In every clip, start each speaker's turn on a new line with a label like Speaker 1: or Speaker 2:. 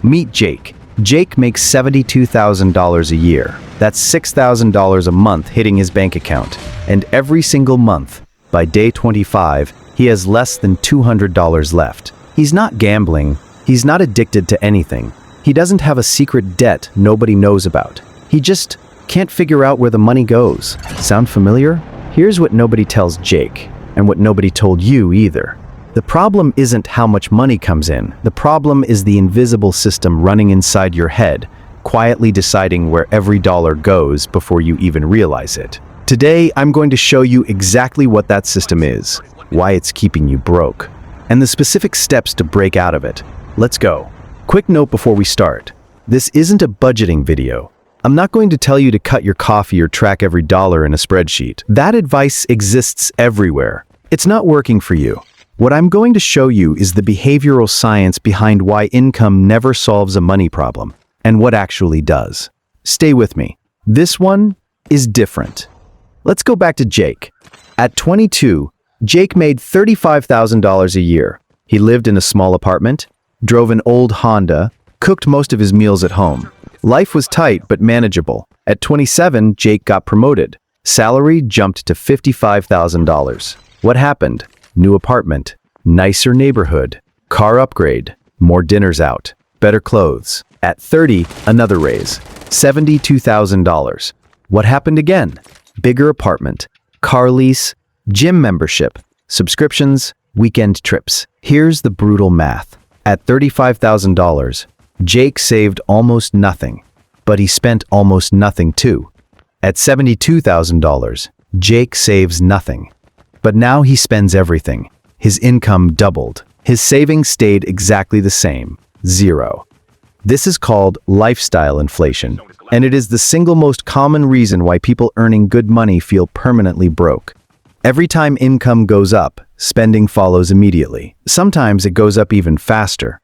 Speaker 1: Meet Jake. Jake makes $72,000 a year. That's $6,000 a month hitting his bank account. And every single month, by day 25, he has less than $200 left. He's not gambling. He's not addicted to anything. He doesn't have a secret debt nobody knows about. He just can't figure out where the money goes. Sound familiar? Here's what nobody tells Jake, and what nobody told you either. The problem isn't how much money comes in. The problem is the invisible system running inside your head, quietly deciding where every dollar goes before you even realize it. Today, I'm going to show you exactly what that system is, why it's keeping you broke, and the specific steps to break out of it. Let's go. Quick note before we start. This isn't a budgeting video. I'm not going to tell you to cut your coffee or track every dollar in a spreadsheet. That advice exists everywhere. It's not working for you. What I'm going to show you is the behavioral science behind why income never solves a money problem, and what actually does. Stay with me. This one is different. Let's go back to Jake. At 22, Jake made $35,000 a year. He lived in a small apartment, drove an old Honda, cooked most of his meals at home. Life was tight but manageable. At 27, Jake got promoted. Salary jumped to $55,000. What happened? New apartment, nicer neighborhood, car upgrade, more dinners out, better clothes. At 30, another raise, $72,000. What happened again? Bigger apartment, car lease, gym membership, subscriptions, weekend trips. Here's the brutal math. At $35,000, Jake saved almost nothing, but he spent almost nothing too. At $72,000, Jake saves nothing, but now he spends everything. His income doubled. His savings stayed exactly the same, zero. This is called lifestyle inflation, and it is the single most common reason why people earning good money feel permanently broke. Every time income goes up, spending follows immediately. Sometimes it goes up even faster.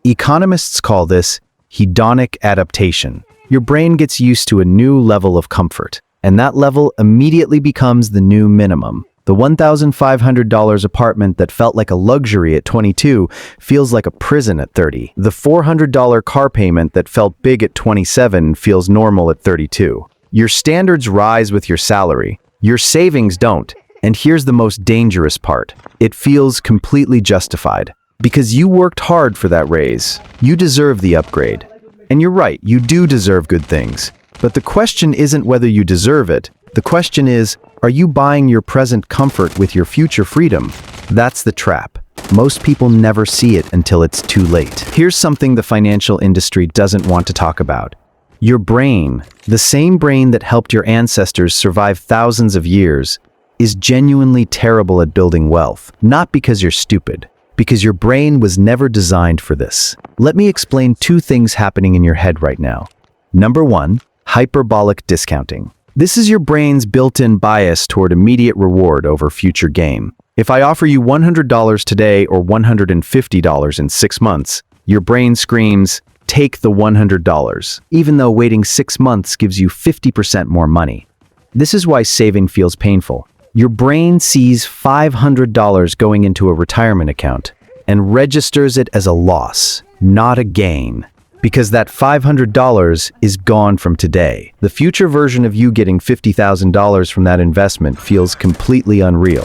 Speaker 1: Economists call this hedonic adaptation. Your brain gets used to a new level of comfort, and that level immediately becomes the new minimum. The $1,500 apartment that felt like a luxury at 22 feels like a prison at 30. The $400 car payment that felt big at 27 feels normal at 32. Your standards rise with your salary. Your savings don't. And here's the most dangerous part. It feels completely justified. Because you worked hard for that raise. You deserve the upgrade. And you're right, you do deserve good things. But the question isn't whether you deserve it. The question is, are you buying your present comfort with your future freedom? That's the trap. Most people never see it until it's too late. Here's something the financial industry doesn't want to talk about. Your brain, the same brain that helped your ancestors survive thousands of years, is genuinely terrible at building wealth. Not because you're stupid, because your brain was never designed for this. Let me explain two things happening in your head right now. Number one, hyperbolic discounting. This is your brain's built-in bias toward immediate reward over future gain. If I offer you $100 today or $150 in 6 months, your brain screams, take the $100, even though waiting 6 months gives you 50% more money. This is why saving feels painful. Your brain sees $500 going into a retirement account and registers it as a loss, not a gain. Because that $500 is gone from today. The future version of you getting $50,000 from that investment feels completely unreal.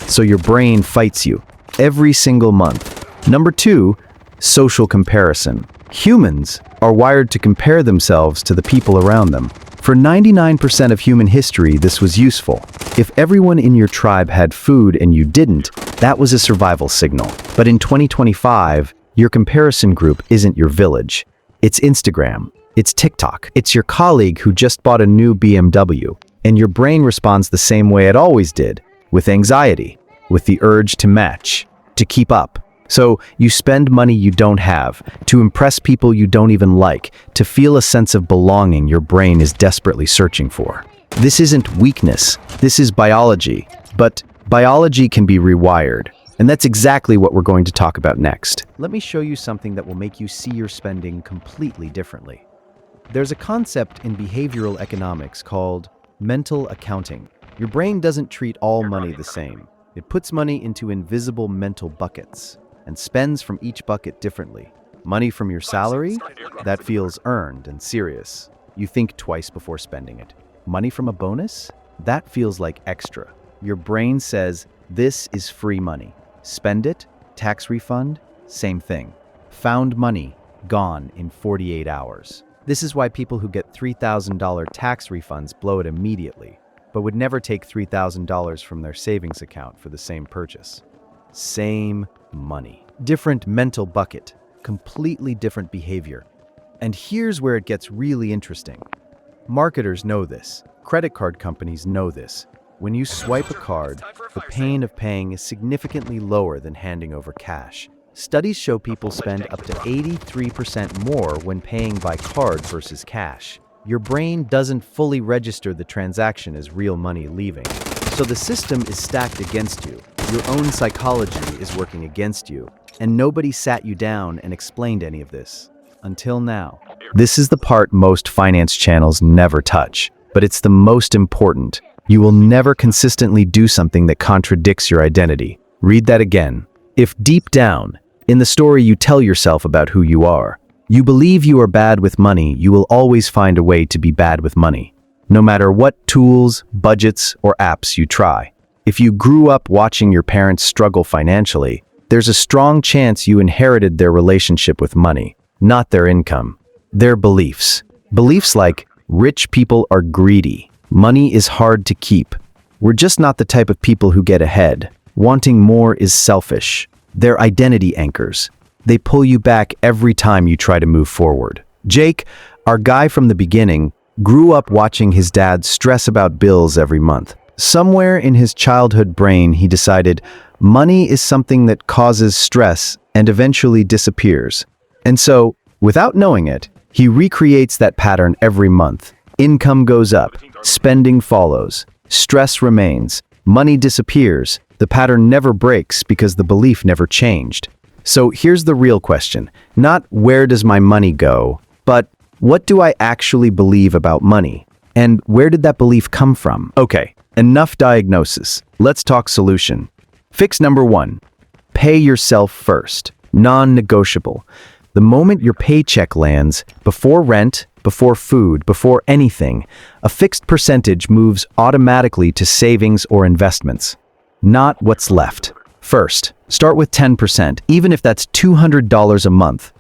Speaker 1: So your brain fights you every single month. Number two, social comparison. Humans are wired to compare themselves to the people around them. For 99% of human history, this was useful. If everyone in your tribe had food and you didn't, that was a survival signal. But in 2025, your comparison group isn't your village. It's Instagram, it's TikTok, it's your colleague who just bought a new BMW, and your brain responds the same way it always did, with anxiety, with the urge to match, to keep up. So you spend money you don't have, to impress people you don't even like, to feel a sense of belonging your brain is desperately searching for. This isn't weakness, this is biology, but biology can be rewired. And that's exactly what we're going to talk about next. Let me show you something that will make you see your spending completely differently. There's a concept in behavioral economics called mental accounting. Your brain doesn't treat all money the same. It puts money into invisible mental buckets and spends from each bucket differently. Money from your salary? That feels earned and serious. You think twice before spending it. Money from a bonus? That feels like extra. Your brain says, this is free money. Spend it, tax refund, same thing. Found money, gone in 48 hours. This is why people who get $3,000 tax refunds blow it immediately, but would never take $3,000 from their savings account for the same purchase. Same money. Different mental bucket, completely different behavior. And here's where it gets really interesting. Marketers know this. Credit card companies know this. When you swipe a card, the pain of paying is significantly lower than handing over cash. Studies show people spend up to 83% more when paying by card versus cash. Your brain doesn't fully register the transaction as real money leaving. So the system is stacked against you. Your own psychology is working against you. And nobody sat you down and explained any of this. Until now. This is the part most finance channels never touch, but it's the most important. You will never consistently do something that contradicts your identity. Read that again. If deep down, in the story you tell yourself about who you are, you believe you are bad with money, you will always find a way to be bad with money. No matter what tools, budgets, or apps you try. If you grew up watching your parents struggle financially, there's a strong chance you inherited their relationship with money, not their income. Their beliefs. Beliefs like, rich people are greedy. Money is hard to keep. We're just not the type of people who get ahead. Wanting more is selfish. They're identity anchors. They pull you back every time you try to move forward. Jake, our guy from the beginning, grew up watching his dad stress about bills every month. Somewhere in his childhood brain, he decided money is something that causes stress and eventually disappears. And so, without knowing it, he recreates that pattern every month. Income goes up, spending follows, stress remains, money disappears. The pattern never breaks because the belief never changed. So here's the real question. Not where does my money go, but what do I actually believe about money? And where did that belief come from? Okay, enough diagnosis. Let's talk solution. Fix number 1. Pay yourself first. Non-negotiable. The moment your paycheck lands, before rent, before food, before anything, a fixed percentage moves automatically to savings or investments. Not what's left. First, start with 10%, even if that's $200 a month.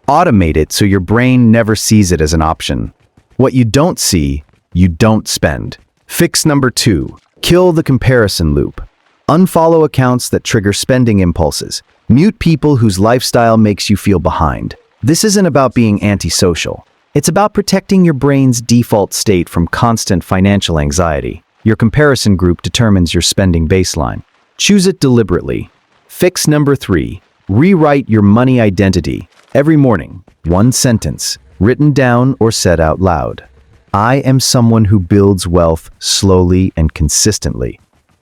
Speaker 1: Automate it so your brain never sees it as an option. What you don't see, you don't spend. Fix number 2. Kill the comparison loop. Unfollow accounts that trigger spending impulses. Mute people whose lifestyle makes you feel behind. This isn't about being antisocial. It's about protecting your brain's default state from constant financial anxiety. Your comparison group determines your spending baseline. Choose it deliberately. Fix number 3. Rewrite your money identity. Every morning, one sentence, written down or said out loud. I am someone who builds wealth slowly and consistently.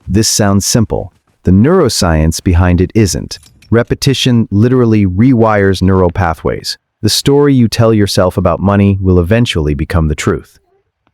Speaker 1: This sounds simple. The neuroscience behind it isn't. Repetition literally rewires neural pathways. The story you tell yourself about money will eventually become the truth.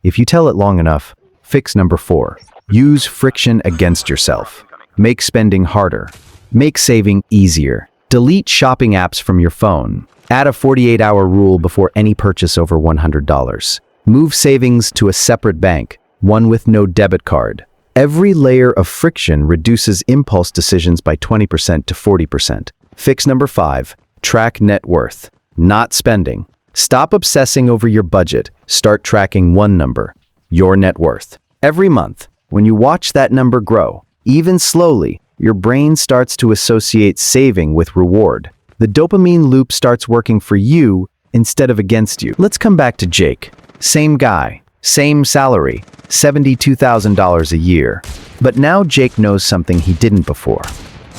Speaker 1: If you tell it long enough. Fix number 4. Use friction against yourself. Make spending harder. Make saving easier. Delete shopping apps from your phone. Add a 48-hour rule before any purchase over $100. Move savings to a separate bank, one with no debit card. Every layer of friction reduces impulse decisions by 20% to 40%. Fix number 5. Track net worth. Not spending. Stop obsessing over your budget. Start tracking one number. Your net worth. Every month, when you watch that number grow, even slowly, your brain starts to associate saving with reward. The dopamine loop starts working for you instead of against you. Let's come back to Jake. Same guy, same salary, $72,000 a year. But now Jake knows something he didn't before.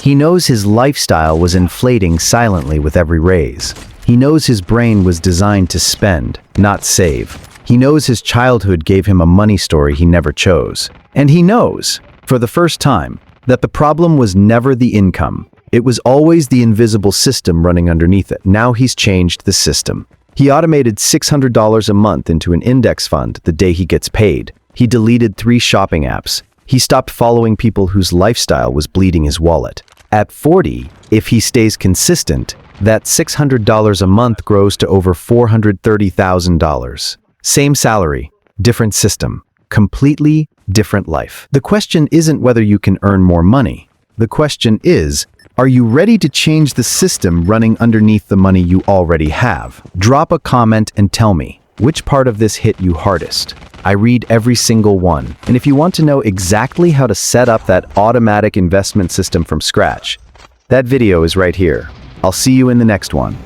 Speaker 1: He knows his lifestyle was inflating silently with every raise. He knows his brain was designed to spend, not save. He knows his childhood gave him a money story he never chose. And he knows, for the first time, that the problem was never the income. It was always the invisible system running underneath it. Now he's changed the system. He automated $600 a month into an index fund the day he gets paid. He deleted 3 shopping apps. He stopped following people whose lifestyle was bleeding his wallet. At 40, If he stays consistent, that $600 a month grows to over $430,000. Same salary, different system, completely different life. The question isn't whether you can earn more money. The question is, are you ready to change the system running underneath the money you already have? Drop a comment and tell me, which part of this hit you hardest? I read every single one. And if you want to know exactly how to set up that automatic investment system from scratch, that video is right here. I'll see you in the next one.